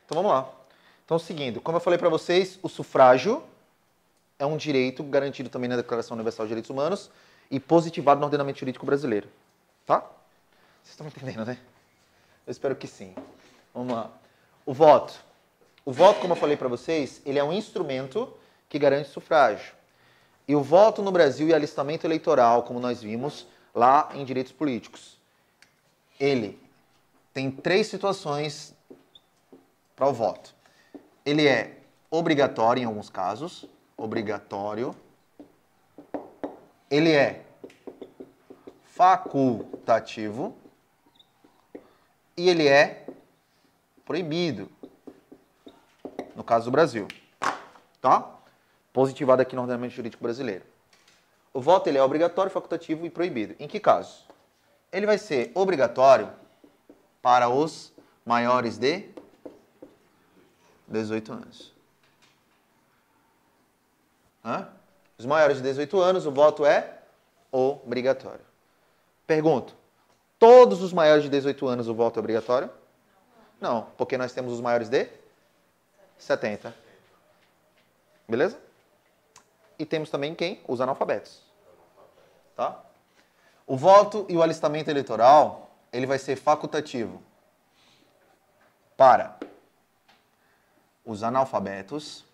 Então vamos lá. Então, seguindo, como eu falei para vocês, o sufrágio é um direito garantido também na Declaração Universal de Direitos Humanos e positivado no ordenamento jurídico brasileiro. Tá? Vocês estão entendendo, né? Eu espero que sim. Vamos lá. O voto. O voto, como eu falei para vocês, ele é um instrumento que garante sufrágio. E o voto no Brasil e alistamento eleitoral, como nós vimos lá em direitos políticos, ele tem 3 situações para o voto. Ele é obrigatório em alguns casos, obrigatório. Ele é facultativo e ele é proibido, no caso do Brasil, tá? Positivado aqui no ordenamento jurídico brasileiro. O voto ele é obrigatório, facultativo e proibido. Em que casos? Ele vai ser obrigatório para os maiores de 18 anos. Os maiores de 18 anos, o voto é obrigatório. Pergunto, todos os maiores de 18 anos o voto é obrigatório? Não, porque nós temos os maiores de 70. Beleza? E temos também quem? Os analfabetos. Tá? O voto e o alistamento eleitoral, ele vai ser facultativo para os analfabetos,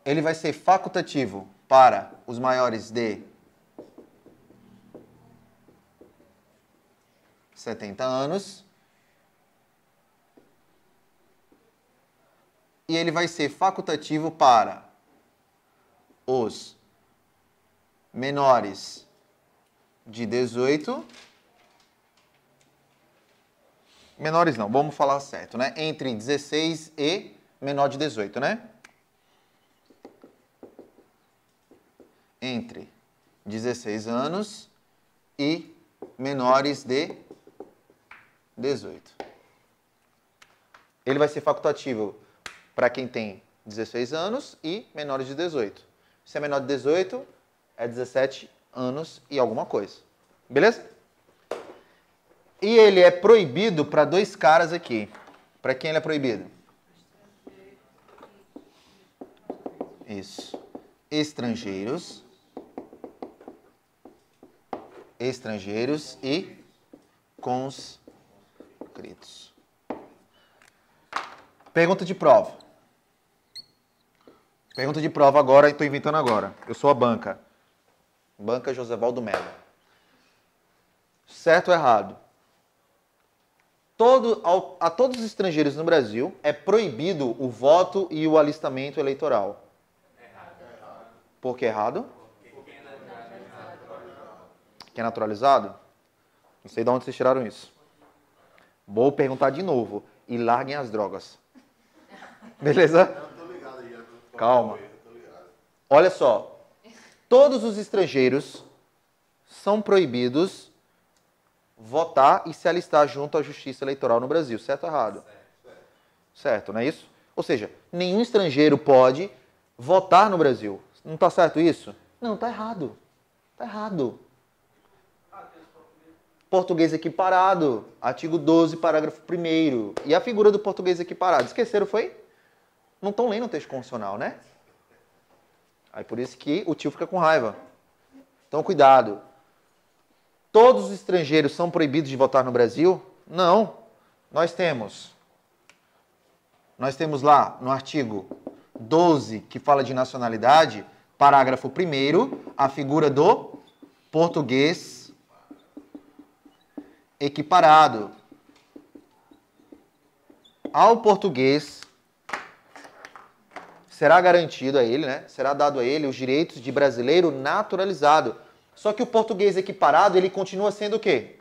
ele vai ser facultativo para os maiores de 70 anos e ele vai ser facultativo para os menores de 18. Menores não, vamos falar certo, né? Entre 16 e menor de 18, né? Entre 16 anos e menores de 18. Ele vai ser facultativo para quem tem 16 anos e menores de 18. Se é menor de 18, é 17 anos e alguma coisa. Beleza? E ele é proibido para 2 caras aqui. Para quem ele é proibido? Isso. Estrangeiros e conscritos. Pergunta de prova. Pergunta de prova agora, estou inventando agora. Eu sou a banca. Banca José Valdo Mello. Certo ou errado? A todos os estrangeiros no Brasil é proibido o voto e o alistamento eleitoral. Errado. Por que errado? Porque é naturalizado? Não sei de onde vocês tiraram isso. Vou perguntar de novo. E larguem as drogas. Beleza? Calma. Olha só. Todos os estrangeiros são proibidos votar e se alistar junto à Justiça Eleitoral no Brasil. Certo ou errado? Certo, não é isso? Ou seja, nenhum estrangeiro pode votar no Brasil. Não está certo isso? Não, está errado. Está errado. Português equiparado. Artigo 12, parágrafo 1º. E a figura do português equiparado? Esqueceram, foi? Não estão lendo o texto constitucional, né? Aí por isso que o tio fica com raiva. Então, cuidado. Todos os estrangeiros são proibidos de votar no Brasil? Não. Nós temos lá no artigo 12, que fala de nacionalidade, parágrafo 1º, a figura do português equiparado. Ao português será garantido a ele, né? Será dado a ele os direitos de brasileiro naturalizado. Só que o português equiparado, ele continua sendo o quê?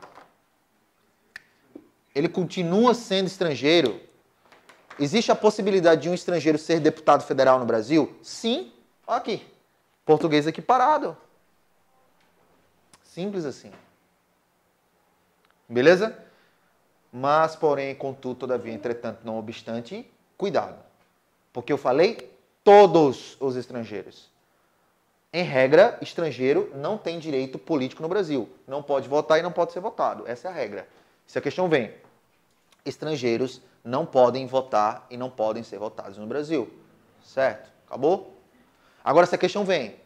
Ele continua sendo estrangeiro. Existe a possibilidade de um estrangeiro ser deputado federal no Brasil? Sim. Olha aqui. Português equiparado. Simples assim. Beleza? Mas, porém, contudo, todavia, entretanto, não obstante, cuidado. Porque eu falei todos os estrangeiros. Em regra, estrangeiro não tem direito político no Brasil. Não pode votar e não pode ser votado. Essa é a regra. Se a questão vem, estrangeiros não podem votar e não podem ser votados no Brasil. Certo? Acabou? Agora, se a questão vem,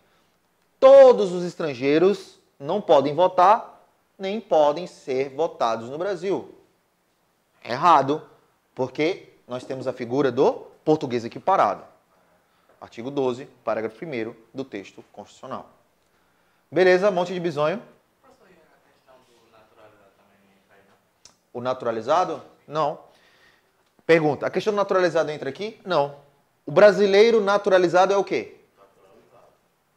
todos os estrangeiros não podem votar nem podem ser votados no Brasil. Errado, porque nós temos a figura do português equiparado. Artigo 12, parágrafo 1º do texto constitucional. Beleza, monte de bisonho. O naturalizado? Não. Pergunta, a questão do naturalizado entra aqui? Não. O brasileiro naturalizado é o quê?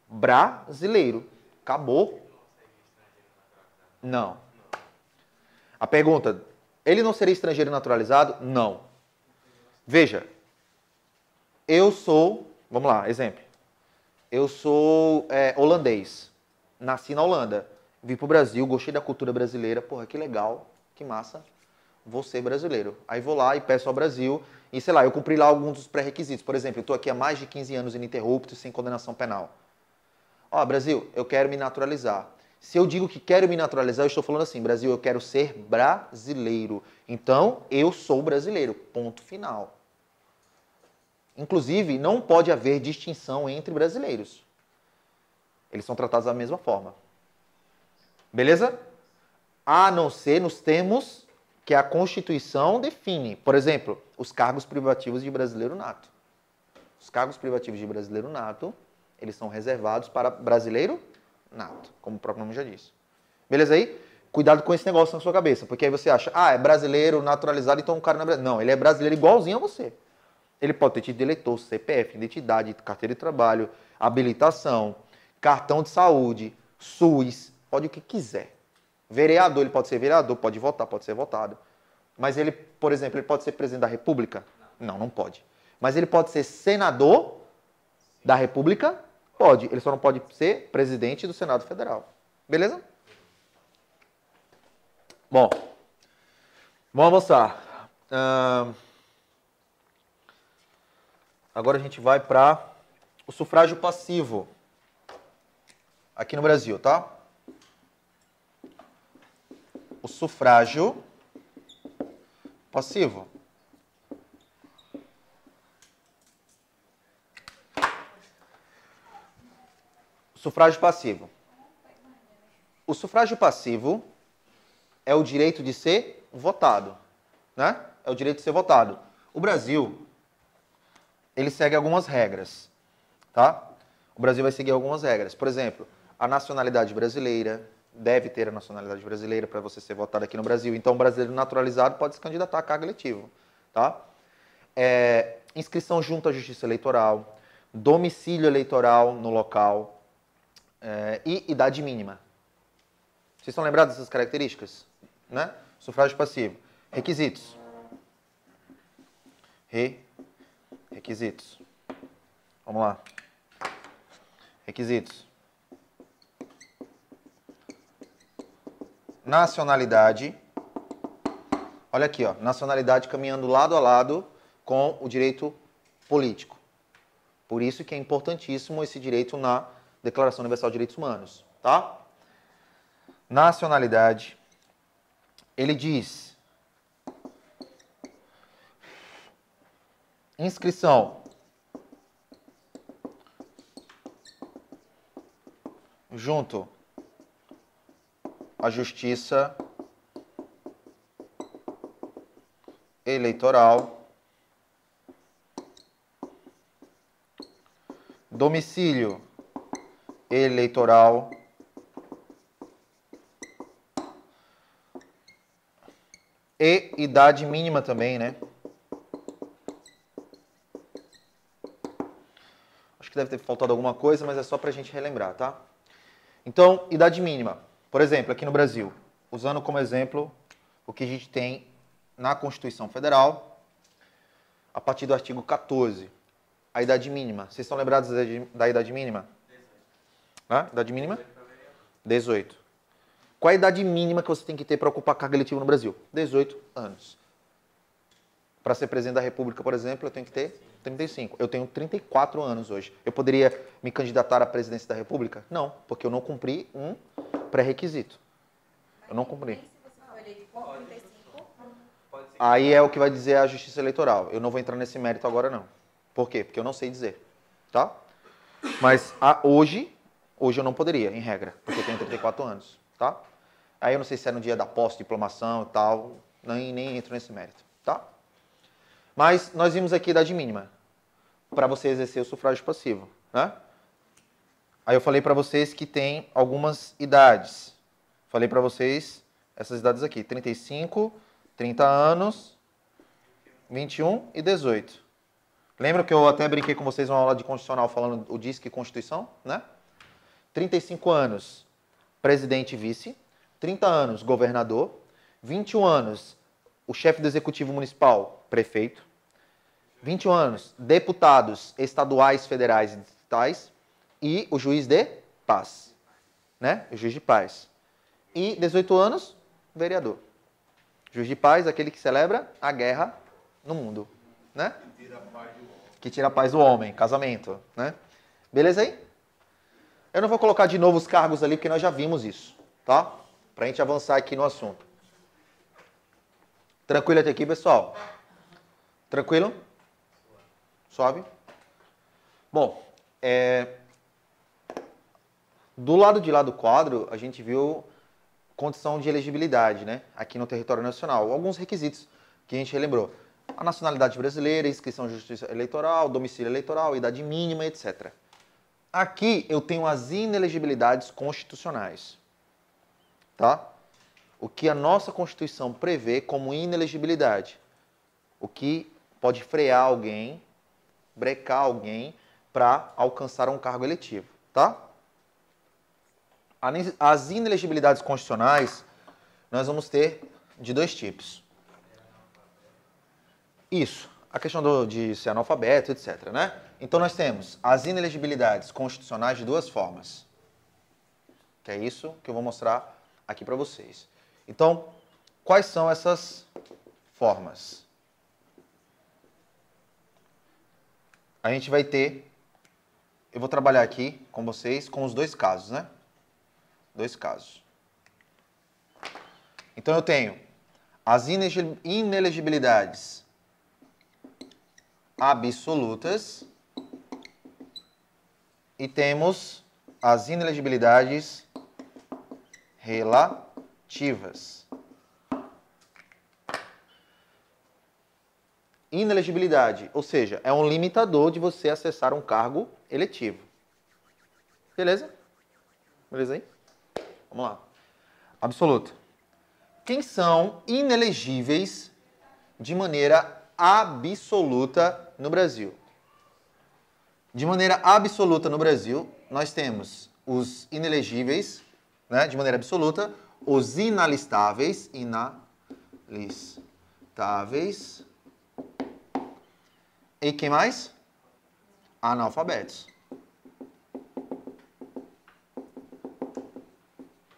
Brasileiro. Acabou. Não. A pergunta, ele não seria estrangeiro naturalizado? Não. Veja, eu sou, vamos lá, exemplo. Eu sou holandês. Nasci na Holanda. Vim pro Brasil, gostei da cultura brasileira. Porra, que legal, que massa. Vou ser brasileiro. Aí vou lá e peço ao Brasil. E sei lá, eu cumpri lá alguns dos pré-requisitos. Por exemplo, eu estou aqui há mais de 15 anos ininterruptos, sem condenação penal. Ó, Brasil, eu quero me naturalizar. Se eu digo que quero me naturalizar, eu estou falando assim, Brasil, eu quero ser brasileiro. Então, eu sou brasileiro. Ponto final. Inclusive, não pode haver distinção entre brasileiros. Eles são tratados da mesma forma. Beleza? A não ser nos termos que a Constituição define. Por exemplo, os cargos privativos de brasileiro nato. Os cargos privativos de brasileiro nato, eles são reservados para brasileiro nato, como o próprio nome já diz. Beleza aí? Cuidado com esse negócio na sua cabeça, porque aí você acha, é brasileiro naturalizado, então o cara não é brasileiro. Não, ele é brasileiro igualzinho a você. Ele pode ter título de eleitor, CPF, identidade, carteira de trabalho, habilitação, cartão de saúde, SUS, pode o que quiser. Vereador, ele pode ser vereador, pode votar, pode ser votado. Mas ele, por exemplo, ele pode ser presidente da República? Não, não pode. Mas ele pode ser senador da República? Pode. Ele só não pode ser presidente do Senado Federal. Beleza? Bom, vamos avançar. Agora a gente vai para o sufrágio passivo. Aqui no Brasil, tá? O sufrágio passivo. Sufrágio passivo. O sufrágio passivo é o direito de ser votado, né? É o direito de ser votado. O Brasil, ele segue algumas regras, tá? O Brasil vai seguir algumas regras. Por exemplo, a nacionalidade brasileira, deve ter a nacionalidade brasileira para você ser votado aqui no Brasil. Então, o brasileiro naturalizado pode se candidatar a cargo eletivo, tá? Inscrição junto à Justiça Eleitoral, domicílio eleitoral no local e idade mínima. Vocês estão lembrados dessas características? Né? Sufrágio passivo. Requisitos. Requisitos. Vamos lá. Requisitos. Nacionalidade. Olha aqui, ó. Nacionalidade caminhando lado a lado com o direito político. Por isso que é importantíssimo esse direito na Declaração Universal de Direitos Humanos, tá? Nacionalidade. Ele diz: inscrição junto à Justiça Eleitoral, domicílio eleitoral, e idade mínima também, né? Acho que deve ter faltado alguma coisa, mas é só pra gente relembrar, tá? Então, idade mínima. Por exemplo, aqui no Brasil, usando como exemplo o que a gente tem na Constituição Federal, a partir do artigo 14, a idade mínima. Vocês estão lembrados da idade mínima? 18. Idade mínima? 18. Qual a idade mínima que você tem que ter para ocupar cargo eletivo no Brasil? 18 anos. Para ser presidente da República, por exemplo, eu tenho que ter 35. Eu tenho 34 anos hoje. Eu poderia me candidatar à presidência da República? Não, porque eu não cumpri um pré-requisito. Eu não cumpri. Aí é o que vai dizer a Justiça Eleitoral. Eu não vou entrar nesse mérito agora, não. Por quê? Porque eu não sei dizer. Tá? Mas hoje eu não poderia, em regra, porque eu tenho 34 anos. Tá? Aí eu não sei se é no dia da posse, diplomação e tal. Nem entro nesse mérito. Tá? Mas nós vimos aqui a idade mínima para você exercer o sufrágio passivo, né? Aí eu falei para vocês que tem algumas idades. Falei para vocês essas idades aqui, 35, 30 anos, 21 e 18. Lembra que eu até brinquei com vocês numa aula de constitucional falando o DISC e Constituição, né? 35 anos, presidente e vice. 30 anos, governador. 21 anos, o chefe do executivo municipal, prefeito. 21 anos, deputados estaduais, federais e distritais. E o juiz de paz, né? O juiz de paz. E 18 anos, vereador. Juiz de paz, aquele que celebra a guerra no mundo, né? Que tira a paz do homem, casamento, né? Beleza aí? Eu não vou colocar de novo os cargos ali, porque nós já vimos isso, tá? Pra gente avançar aqui no assunto. Tranquilo até aqui, pessoal? Tranquilo? Suave? Bom, do lado de lá do quadro, a gente viu condição de elegibilidade, né? Aqui no território nacional. Alguns requisitos que a gente relembrou. A nacionalidade brasileira, inscrição de justiça eleitoral, domicílio eleitoral, idade mínima, etc. Aqui eu tenho as inelegibilidades constitucionais. Tá? O que a nossa Constituição prevê como inelegibilidade. O que pode frear alguém, brecar alguém para alcançar um cargo eletivo. Tá? As inelegibilidades constitucionais, nós vamos ter de dois tipos. Isso, a questão de ser analfabeto, etc. Né? Então, nós temos as inelegibilidades constitucionais de duas formas. Que é isso que eu vou mostrar aqui para vocês. Então, quais são essas formas? A gente vai ter, eu vou trabalhar aqui com vocês com os dois casos, né? Dois casos. Então, eu tenho as inelegibilidades absolutas e temos as inelegibilidades relativas. Inelegibilidade, ou seja, é um limitador de você acessar um cargo eletivo. Beleza? Beleza aí? Vamos lá. Absoluto. Quem são inelegíveis de maneira absoluta no Brasil? De maneira absoluta no Brasil, nós temos os inelegíveis, né, de maneira absoluta, os inalistáveis, e quem mais? Analfabetos.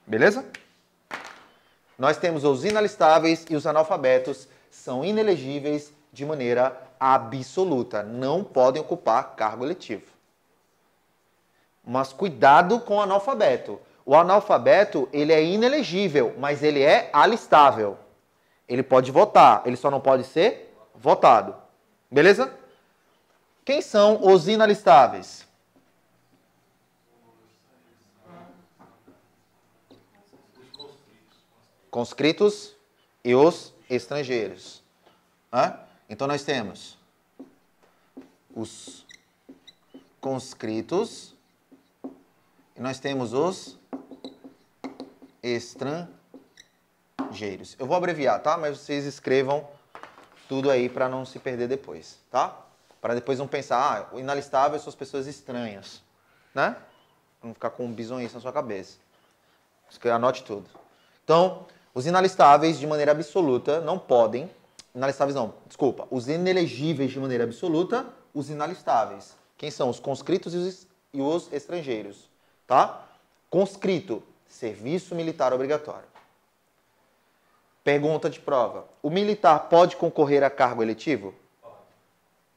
Beleza? Nós temos os inalistáveis e os analfabetos são inelegíveis de maneira absoluta. Não podem ocupar cargo eletivo. Mas cuidado com o analfabeto. O analfabeto, ele é inelegível, mas ele é alistável. Ele pode votar, ele só não pode ser votado. Beleza? Quem são os inalistáveis? Conscritos e os estrangeiros. Então, nós temos os conscritos e nós temos os estrangeiros. Eu vou abreviar, tá? Mas vocês escrevam tudo aí para não se perder depois, tá? Para depois não pensar, o inalistável são as pessoas estranhas, né? Não ficar com um bizonhice na sua cabeça. Anote tudo. Então, os inalistáveis de maneira absoluta não podem... Inalistáveis não, desculpa. Os inelegíveis de maneira absoluta, os inalistáveis. Quem são? Os conscritos e os estrangeiros. Tá? Conscrito, serviço militar obrigatório. Pergunta de prova. O militar pode concorrer a cargo eletivo?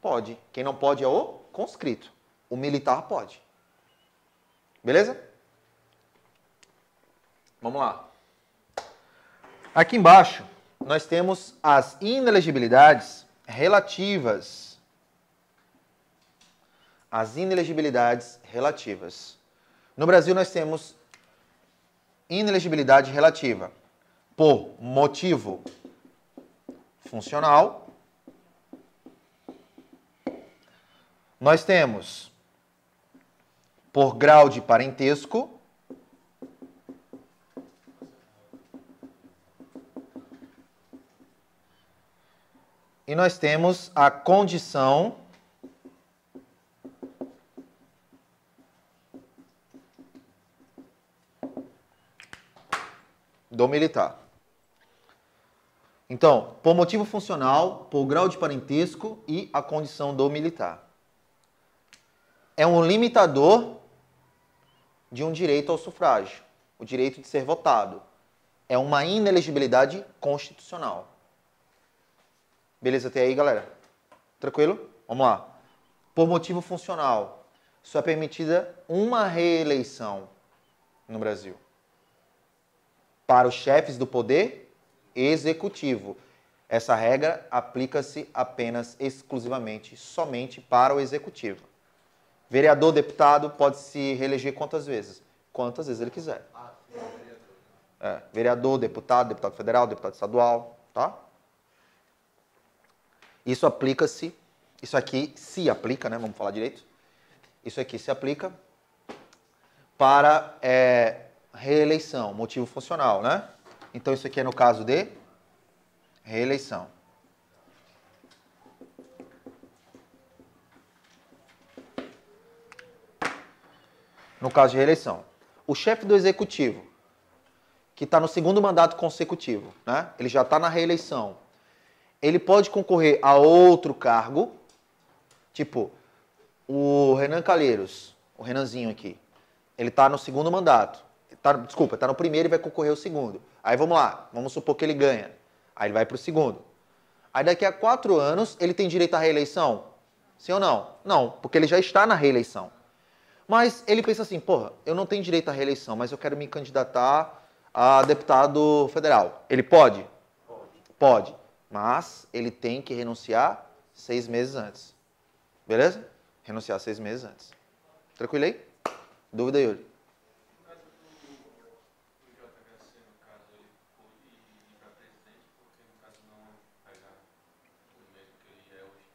Pode. Quem não pode é o conscrito. O militar pode. Beleza? Vamos lá. Aqui embaixo, nós temos as inelegibilidades relativas. As inelegibilidades relativas. No Brasil, nós temos inelegibilidade relativa por motivo funcional. Nós temos por grau de parentesco. E nós temos a condição do militar. Então, por motivo funcional, por grau de parentesco e a condição do militar. É um limitador de um direito ao sufrágio, o direito de ser votado. É uma inelegibilidade constitucional. Beleza até aí, galera? Tranquilo? Vamos lá. Por motivo funcional, só é permitida uma reeleição no Brasil. Para os chefes do poder executivo. Essa regra aplica-se apenas, exclusivamente, somente para o executivo. Vereador, deputado, pode se reeleger quantas vezes? Quantas vezes ele quiser. Vereador, deputado federal, deputado estadual, tá? Isso aplica-se, isso aqui se aplica, né? Vamos falar direito. Isso aqui se aplica para reeleição, motivo funcional, né? Então isso aqui é no caso de reeleição. No caso de reeleição. O chefe do executivo, que está no segundo mandato consecutivo, né? Ele já está na reeleição. Ele pode concorrer a outro cargo, tipo o Renan Calheiros, o Renanzinho aqui. Ele está no segundo mandato. Está no primeiro e vai concorrer ao segundo. Aí vamos lá, vamos supor que ele ganha. Aí ele vai para o segundo. Aí daqui a 4 anos ele tem direito à reeleição? Sim ou não? Não, porque ele já está na reeleição. Mas ele pensa assim, porra, eu não tenho direito à reeleição, mas eu quero me candidatar a deputado federal. Ele pode? Pode. Mas ele tem que renunciar 6 meses antes. Beleza? Renunciar 6 meses antes. Tranquilo aí? Dúvida, Yuri? No caso do JHC, no caso, ele pôde ir para presidente, porque no caso não pegar o mesmo que ele é hoje.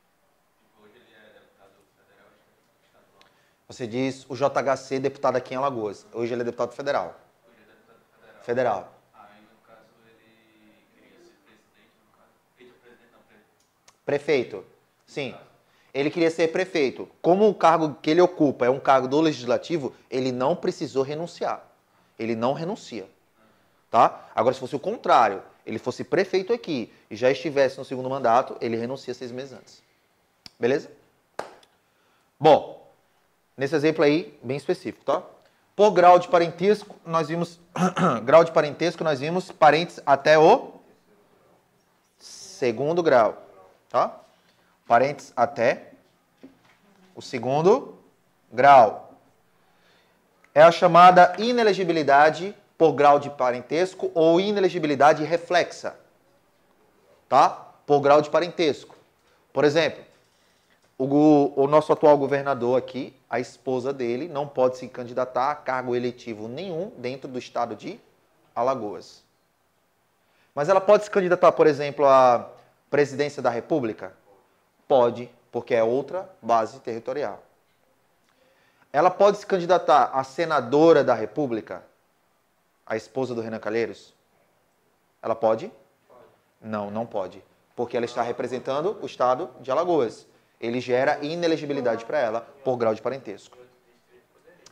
Tipo, hoje ele é deputado federal e estadual. Você diz o JHC, deputado aqui em Alagoas. Hoje ele é deputado federal. Hoje é deputado federal. Federal. Aí, no caso, ele queria ser presidente, no caso. Ele é presidente, não, Prefeito. Sim. Ele queria ser prefeito. Como o cargo que ele ocupa é um cargo do legislativo, ele não precisou renunciar. Ele não renuncia. Tá? Agora, se fosse o contrário, ele fosse prefeito aqui e já estivesse no segundo mandato, ele renuncia 6 meses antes. Beleza? Bom, nesse exemplo aí, bem específico, tá? Por grau de parentesco, nós vimos parentes até o segundo grau, tá? Parentes até o segundo grau. É a chamada inelegibilidade por grau de parentesco ou inelegibilidade reflexa, tá? Por grau de parentesco. Por exemplo, o nosso atual governador aqui, a esposa dele, não pode se candidatar a cargo eletivo nenhum dentro do estado de Alagoas. Mas ela pode se candidatar, por exemplo, à presidência da República? Pode, porque é outra base territorial. Ela pode se candidatar a senadora da República? A esposa do Renan Calheiros? Ela pode? Não, não pode. Porque ela está representando o estado de Alagoas. Ele gera inelegibilidade para ela por grau de parentesco.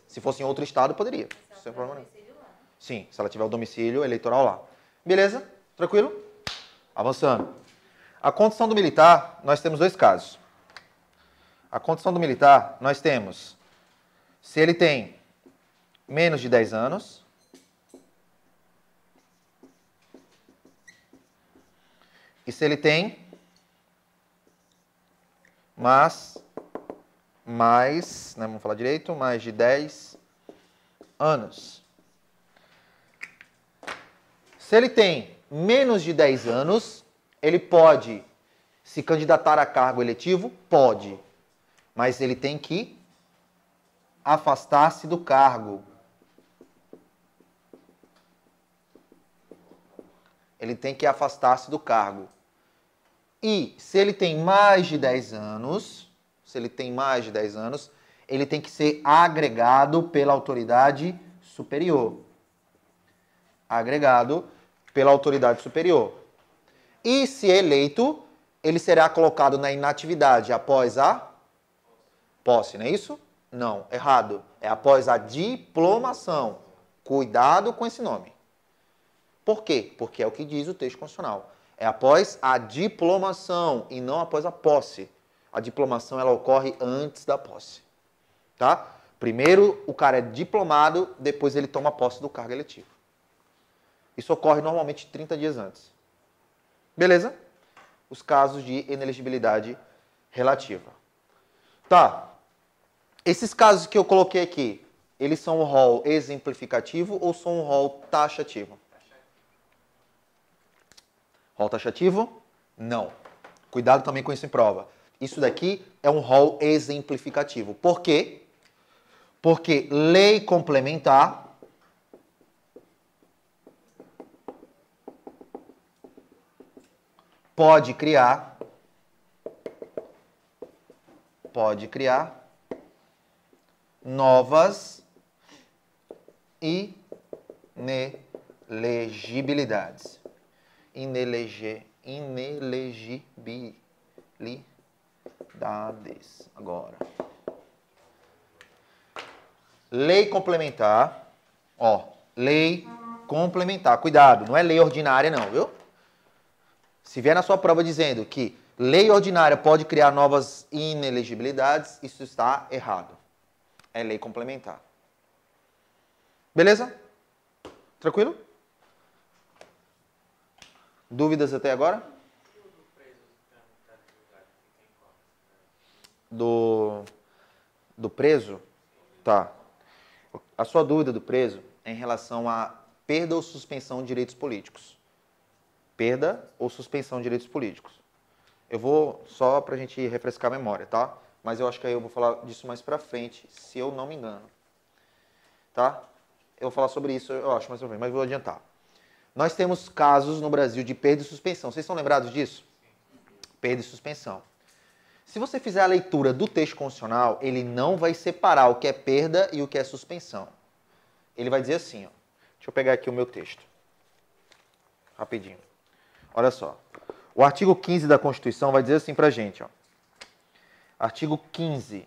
Se fosse em outro estado, poderia. Sem problema nenhum. Sim, se ela tiver o domicílio eleitoral lá. Beleza? Tranquilo? Avançando. A condição do militar, nós temos 2 casos. A condição do militar, nós temos se ele tem menos de 10 anos E se ele tem mais, né, vamos falar direito, mais de 10 anos. Se ele tem menos de 10 anos, ele pode se candidatar a cargo eletivo? Pode. Mas ele tem que afastar-se do cargo. Ele tem que afastar-se do cargo. E se ele tem mais de 10 anos, ele tem que ser agregado pela autoridade superior. Agregado pela autoridade superior. E se eleito, ele será colocado na inatividade após a posse, não é isso? Não, errado. É após a diplomação. Cuidado com esse nome. Por quê? Porque é o que diz o texto constitucional. É após a diplomação e não após a posse. A diplomação ela ocorre antes da posse. Tá? Primeiro o cara é diplomado, depois ele toma posse do cargo eletivo. Isso ocorre normalmente 30 dias antes. Beleza? Os casos de inelegibilidade relativa. Tá. Esses casos que eu coloquei aqui, eles são um rol exemplificativo ou são um rol taxativo? Rol taxativo? Não. Cuidado também com isso em prova. Isso daqui é um rol exemplificativo. Por quê? Porque lei complementar pode criar novas inelegibilidades. Inelegibilidades. Agora. Lei complementar. Ó, lei complementar. Cuidado, não é lei ordinária não, viu? Se vier na sua prova dizendo que lei ordinária pode criar novas inelegibilidades, isso está errado. É lei complementar. Beleza? Tranquilo? Dúvidas até agora? Do preso? Tá. A sua dúvida do preso é em relação a perda ou suspensão de direitos políticos. Perda ou suspensão de direitos políticos. Eu vou, só pra gente refrescar a memória, tá? Mas eu acho que aí eu vou falar disso mais pra frente, se eu não me engano. Tá? Eu vou falar sobre isso, eu acho, mais pra frente, mas vou adiantar. Nós temos casos no Brasil de perda e suspensão. Vocês estão lembrados disso? Perda e suspensão. Se você fizer a leitura do texto constitucional, ele não vai separar o que é perda e o que é suspensão. Ele vai dizer assim, ó. Deixa eu pegar aqui o meu texto. Rapidinho. Olha só. O artigo 15 da Constituição vai dizer assim pra gente, ó. Artigo 15.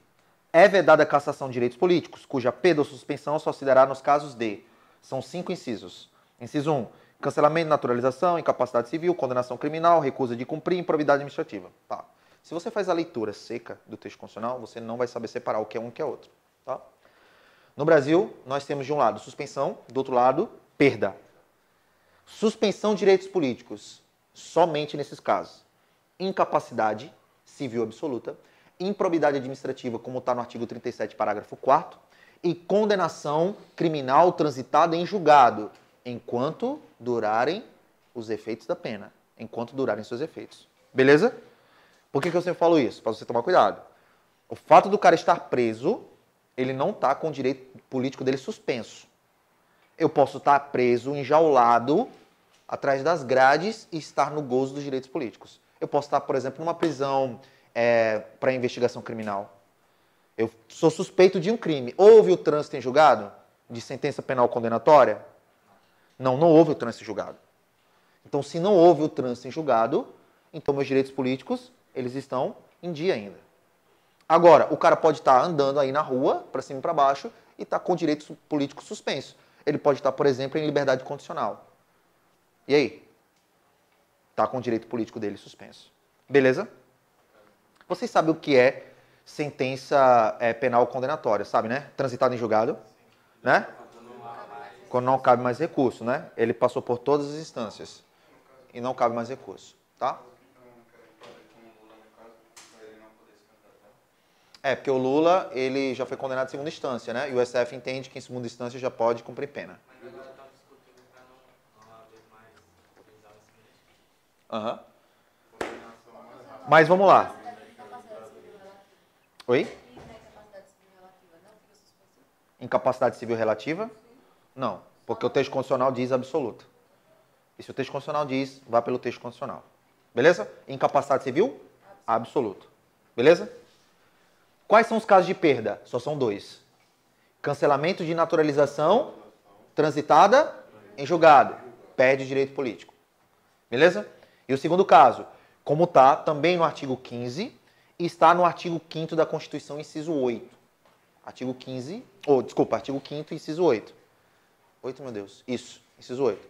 É vedada a cassação de direitos políticos, cuja perda ou suspensão só se dará nos casos de... São 5 incisos. Inciso 1. Cancelamento, naturalização, incapacidade civil, condenação criminal, recusa de cumprir, improbidade administrativa. Tá. Se você faz a leitura seca do texto constitucional, você não vai saber separar o que é um e o que é outro. Tá? No Brasil, nós temos de um lado suspensão, do outro lado, perda. Suspensão de direitos políticos, somente nesses casos. Incapacidade civil absoluta, improbidade administrativa, como está no artigo 37, parágrafo 4º, e condenação criminal transitada em julgado, enquanto durarem os efeitos da pena, enquanto durarem seus efeitos. Beleza? Por que eu sempre falo isso? Para você tomar cuidado. O fato do cara estar preso, ele não está com o direito político dele suspenso. Eu posso estar preso, enjaulado, atrás das grades e estar no gozo dos direitos políticos. Eu posso estar, por exemplo, numa prisão para investigação criminal. Eu sou suspeito de um crime. Houve o trânsito em julgado de sentença penal condenatória? Não, não houve o trânsito em julgado. Então, se não houve o trânsito em julgado, então meus direitos políticos, eles estão em dia ainda. Agora, o cara pode estar andando aí na rua, para cima e para baixo, e estar com direitos políticos suspensos. Ele pode estar, por exemplo, em liberdade condicional. E aí? Está com o direito político dele suspenso. Beleza? Vocês sabem o que é sentença penal condenatória, sabe, né? Transitado em julgado, né? Quando não cabe mais recurso, né? Ele passou por todas as instâncias e não cabe mais recurso. tá? Não querem fazer com o Lula, no caso, para ele não poder se candidatar. É, porque o Lula, ele já foi condenado em segunda instância, né? E o STF entende que em segunda instância já pode cumprir pena. Mas agora estão discutindo para não haver mais prisão em segunda instância. Aham. Condenação mais rápida. Mas vamos lá. Oi? Incapacidade civil relativa? Não, porque o texto constitucional diz absoluta. E se o texto constitucional diz, vá pelo texto constitucional. Beleza? Incapacidade civil? Absoluta. Beleza? Quais são os casos de perda? Só são dois. Cancelamento de naturalização transitada em julgado. Perde o direito político. Beleza? E o segundo caso, como está também no artigo 15 e está no artigo 5º da Constituição, inciso 8. Artigo 15, artigo 5º, inciso 8. 8, meu Deus. Isso, inciso 8.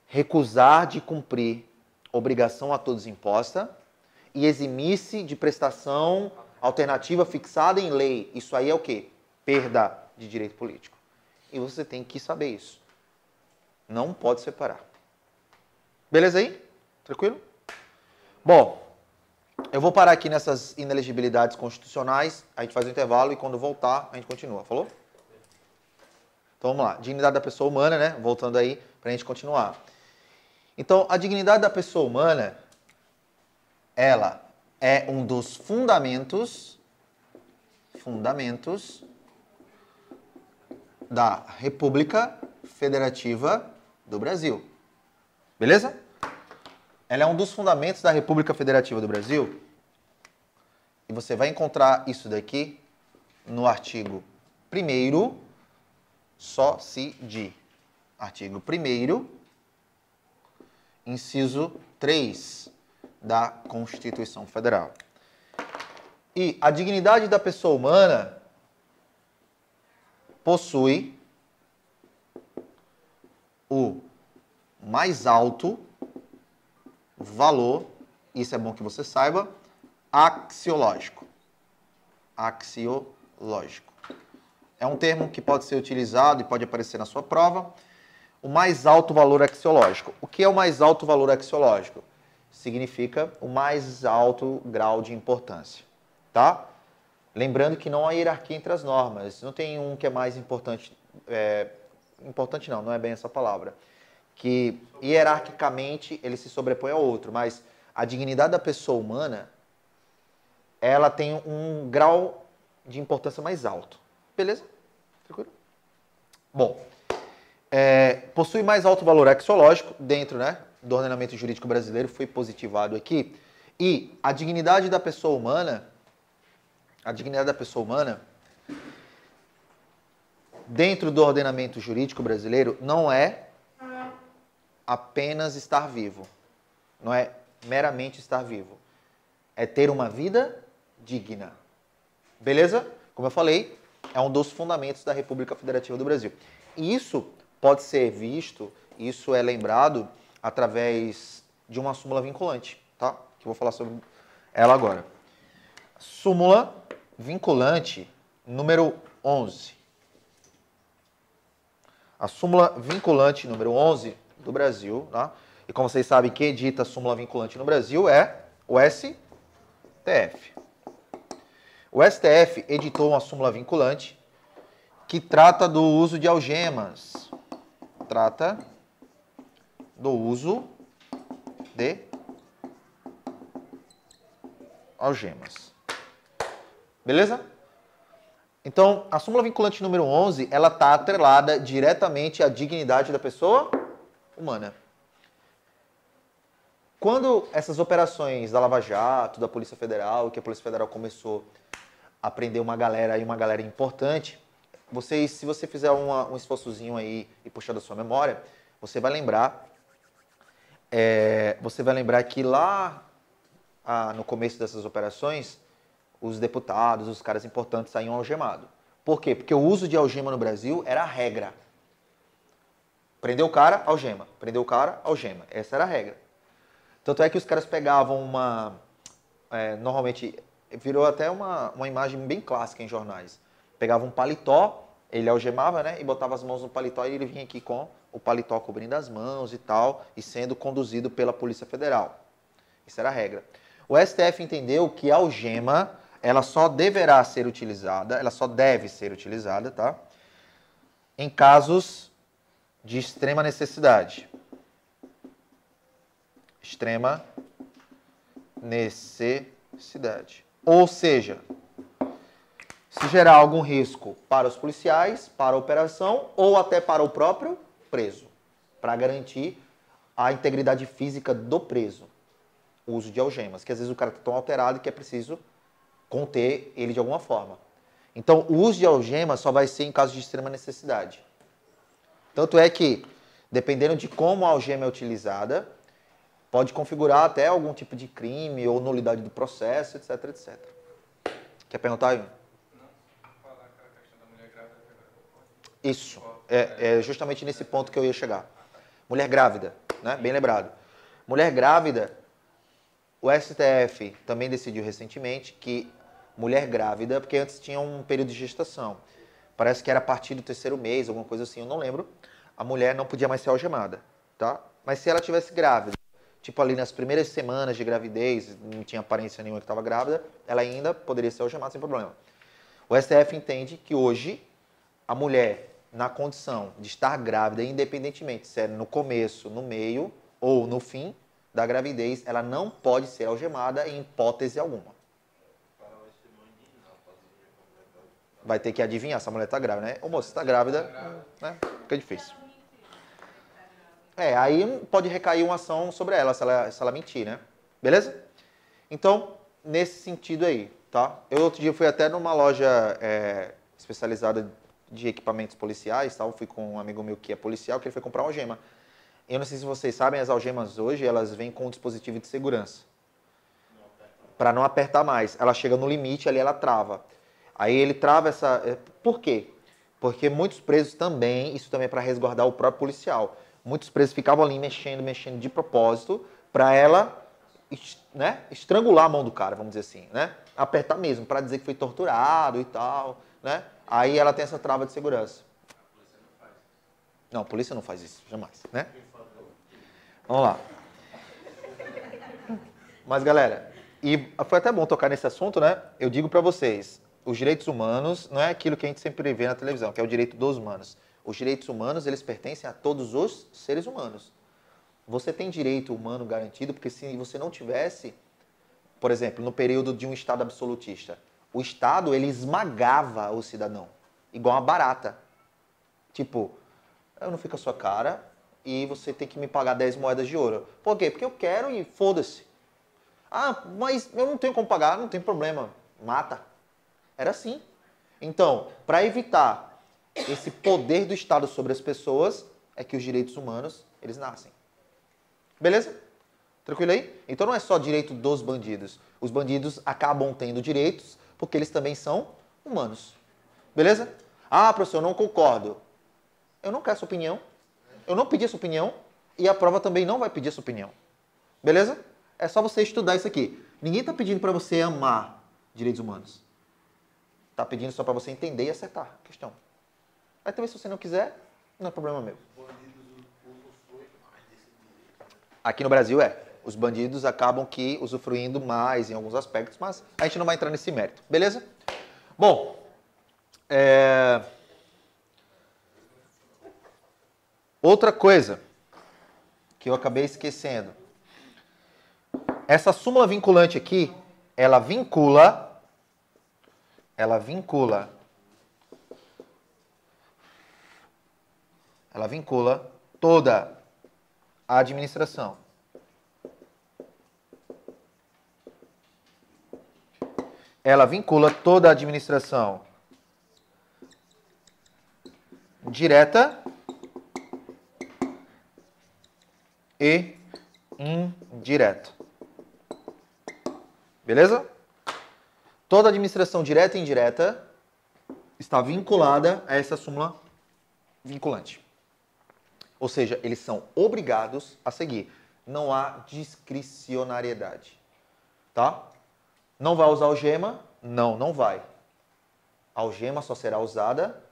Recusar de cumprir obrigação a todos imposta e eximir-se de prestação alternativa fixada em lei. Isso aí é o quê? Perda de direito político. E você tem que saber isso. Não pode separar. Beleza aí? Tranquilo? Bom, eu vou parar aqui nessas inelegibilidades constitucionais, a gente faz um intervalo e quando voltar a gente continua. Falou? Então vamos lá. Dignidade da pessoa humana, né? Voltando aí para a gente continuar. Então, a dignidade da pessoa humana, ela é um dos fundamentos da República Federativa do Brasil. Beleza? Ela é um dos fundamentos da República Federativa do Brasil. E você vai encontrar isso daqui no artigo 1º, só se de. Artigo 1º, inciso 3 da Constituição Federal. E a dignidade da pessoa humana possui o mais alto valor, isso é bom que você saiba, axiológico. Axiológico. É um termo que pode ser utilizado e pode aparecer na sua prova. O mais alto valor axiológico. O que é o mais alto valor axiológico? Significa o mais alto grau de importância, tá? Lembrando que não há hierarquia entre as normas. Não tem um que é mais importante. Importante não é bem essa palavra. Que hierarquicamente ele se sobrepõe ao outro, mas a dignidade da pessoa humana, ela tem um grau de importância mais alto. Beleza? Tranquilo? Bom, possui mais alto valor axiológico dentro, né, do ordenamento jurídico brasileiro, foi positivado aqui. E a dignidade da pessoa humana, dentro do ordenamento jurídico brasileiro, não é apenas estar vivo. Não é meramente estar vivo. É ter uma vida digna. Beleza? Como eu falei, é um dos fundamentos da República Federativa do Brasil. E isso pode ser visto, isso é lembrado através de uma súmula vinculante, tá? Que eu vou falar sobre ela agora. Súmula vinculante número 11. A súmula vinculante número 11 do Brasil, tá? E como vocês sabem, quem edita a súmula vinculante no Brasil é o STF. O STF editou uma súmula vinculante que trata do uso de algemas. Trata do uso de algemas. Beleza? Então, a súmula vinculante número 11, ela está atrelada diretamente à dignidade da pessoa humana. Quando essas operações da Lava Jato, da Polícia Federal, que a Polícia Federal começou a prender uma galera importante, se você fizer um esforçozinho aí e puxar da sua memória, você vai lembrar que lá no começo dessas operações, os deputados, os caras importantes saíam algemados. Por quê? Porque o uso de algema no Brasil era a regra. Prendeu o cara, algema. Prendeu o cara, algema. Essa era a regra. Tanto é que os caras pegavam normalmente, virou até uma imagem bem clássica em jornais. Pegava um paletó, ele algemava, né? E botava as mãos no paletó e ele vinha aqui com o paletó cobrindo as mãos e tal, e sendo conduzido pela Polícia Federal. Isso era a regra. O STF entendeu que a algema, ela só deverá ser utilizada, ela só deve ser utilizada, tá? Em casos de extrema necessidade. Extrema necessidade. Ou seja, se gerar algum risco para os policiais, para a operação ou até para o próprio preso, para garantir a integridade física do preso. O uso de algemas, que às vezes o cara está tão alterado que é preciso conter ele de alguma forma. Então, o uso de algemas só vai ser em caso de extrema necessidade. Tanto é que, dependendo de como a algema é utilizada, pode configurar até algum tipo de crime ou nulidade do processo, etc, etc. Quer perguntar aí? Falar aquela questão da mulher grávida agora. Isso. É justamente nesse ponto que eu ia chegar. Mulher grávida, né? Bem lembrado. Mulher grávida, o STF também decidiu recentemente que mulher grávida, porque antes tinha um período de gestação, parece que era a partir do 3º mês, alguma coisa assim, eu não lembro, a mulher não podia mais ser algemada, tá? Mas se ela tivesse grávida, tipo ali nas primeiras semanas de gravidez, não tinha aparência nenhuma que estava grávida, ela ainda poderia ser algemada sem problema. O STF entende que hoje a mulher, na condição de estar grávida, independentemente se é no começo, no meio ou no fim da gravidez, ela não pode ser algemada em hipótese alguma. Vai ter que adivinhar se a mulher está grávida, né? Ô moço, você está grávida, né? Fica difícil. Aí pode recair uma ação sobre ela, se ela mentir, né? Beleza? Então, nesse sentido aí, tá? Eu outro dia fui até numa loja especializada de equipamentos policiais, tá? Eu fui com um amigo meu que é policial, que ele foi comprar uma algema. Eu não sei se vocês sabem, as algemas hoje, elas vêm com um dispositivo de segurança. Para não apertar mais. Ela chega no limite, ali ela trava. Aí ele trava essa... Por quê? Porque muitos presos também, isso também é para resguardar o próprio policial. Muitos presos ficavam ali mexendo de propósito para ela, né, estrangular a mão do cara, vamos dizer assim, né? Apertar mesmo, para dizer que foi torturado e tal, né? Aí ela tem essa trava de segurança. Não, a polícia não faz isso, jamais, né? Vamos lá. Mas, galera, e foi até bom tocar nesse assunto, né? Eu digo para vocês, os direitos humanos não é aquilo que a gente sempre vê na televisão, que é o direito dos humanos. Os direitos humanos, eles pertencem a todos os seres humanos. Você tem direito humano garantido, porque se você não tivesse, por exemplo, no período de um Estado absolutista, o Estado, ele esmagava o cidadão, igual uma barata. Tipo, eu não fico a sua cara e você tem que me pagar 10 moedas de ouro. Por quê? Porque eu quero e foda-se. Ah, mas eu não tenho como pagar, não tem problema. Mata. Era assim. Então, para evitar esse poder do Estado sobre as pessoas, é que os direitos humanos, eles nascem. Beleza? Tranquilo aí? Então não é só direito dos bandidos. Os bandidos acabam tendo direitos porque eles também são humanos. Beleza? Ah, professor, eu não concordo. Eu não quero essa opinião. Eu não pedi essa opinião e a prova também não vai pedir essa opinião. Beleza? É só você estudar isso aqui. Ninguém está pedindo para você amar direitos humanos. Está pedindo só para você entender e acertar a questão. Aí também se você não quiser, não é problema meu. Aqui no Brasil os bandidos acabam que usufruindo mais em alguns aspectos, mas a gente não vai entrar nesse mérito, beleza? Bom, outra coisa que eu acabei esquecendo. Essa súmula vinculante aqui, ela vincula toda a administração. Ela vincula toda a administração direta e indireta. Beleza? Toda administração direta e indireta está vinculada a essa súmula vinculante. Ou seja, eles são obrigados a seguir. Não há discricionariedade. Tá? Não vai usar algema? Não, não vai. A algema só será usada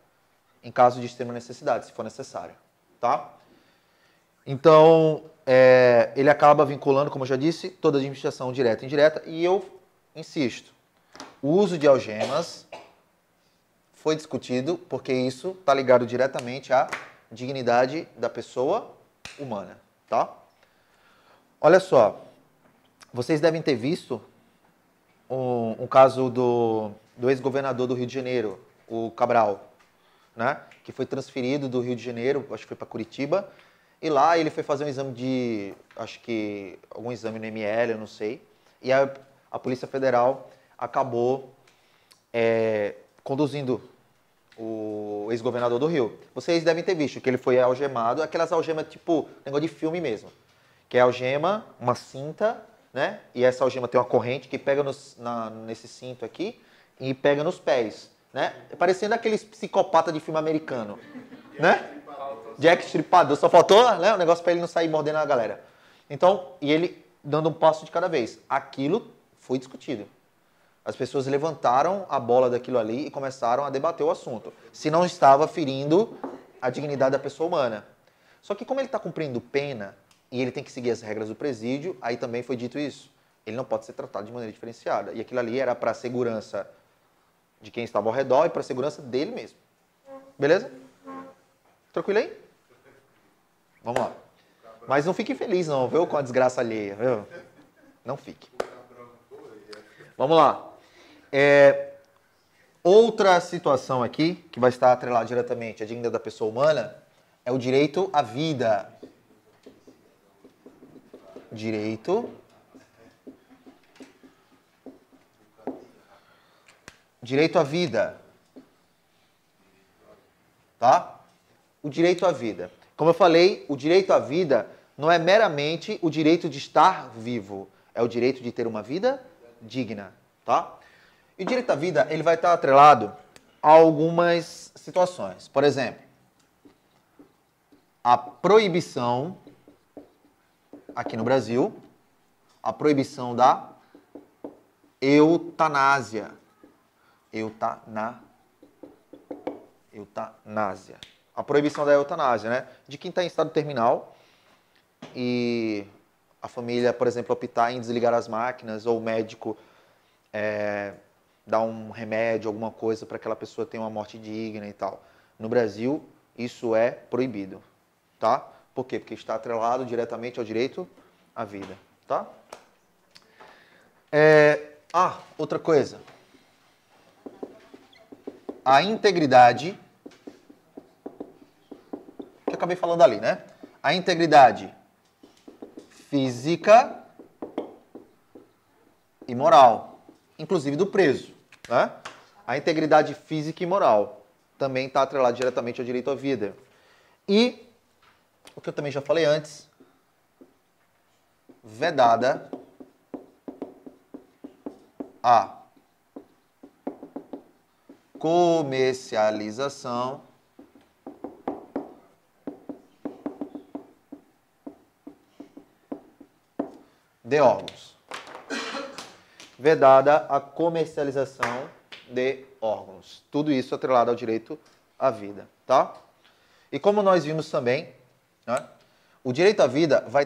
em caso de extrema necessidade, se for necessário. Tá? Então, ele acaba vinculando, como eu já disse, toda a administração direta e indireta. E eu insisto, o uso de algemas foi discutido porque isso está ligado diretamente à dignidade da pessoa humana, tá? Olha só, vocês devem ter visto um caso do ex-governador do Rio de Janeiro, o Cabral, né? Que foi transferido do Rio de Janeiro, acho que foi para Curitiba, e lá ele foi fazer um exame de, acho que algum exame no ML, eu não sei, e a Polícia Federal acabou conduzindo o ex-governador do Rio. Vocês devem ter visto que ele foi algemado, aquelas algemas tipo negócio de filme mesmo, que é algema, uma cinta, né? E essa algema tem uma corrente que pega nesse cinto aqui e pega nos pés, né? Parecendo aqueles psicopatas de filme americano, né? Jack Stripador, só faltou, né, o negócio para ele não sair mordendo a galera. Então, e ele dando um passo de cada vez. Aquilo foi discutido. As pessoas levantaram a bola daquilo ali e começaram a debater o assunto. Se não estava ferindo a dignidade da pessoa humana. Só que como ele está cumprindo pena e ele tem que seguir as regras do presídio, aí também foi dito isso. Ele não pode ser tratado de maneira diferenciada. E aquilo ali era para a segurança de quem estava ao redor e para a segurança dele mesmo. Beleza? Tranquilo aí? Vamos lá. Mas não fique feliz não, viu? Com a desgraça alheia, viu? Não fique. Vamos lá. Outra situação aqui, que vai estar atrelada diretamente à dignidade da pessoa humana, é o direito à vida. Direito à vida. Tá? O direito à vida. Como eu falei, o direito à vida não é meramente o direito de estar vivo, é o direito de ter uma vida digna, tá? E o direito à vida, ele vai estar atrelado a algumas situações. Por exemplo, a proibição, aqui no Brasil, a proibição da eutanásia. Eutanásia. A proibição da eutanásia, né? De quem está em estado terminal e a família, por exemplo, optar em desligar as máquinas ou o médico dar um remédio, alguma coisa para aquela pessoa ter uma morte digna e tal. No Brasil, isso é proibido, tá? Por quê? Porque está atrelado diretamente ao direito à vida, tá? Outra coisa. A integridade, que eu acabei falando ali, né? A integridade física e moral, inclusive do preso, né? A integridade física e moral também está atrelada diretamente ao direito à vida. E, o que eu também já falei antes, vedada a comercialização de órgãos. Vedada a comercialização de órgãos. Tudo isso atrelado ao direito à vida, tá? E como nós vimos também, né, o direito à vida vai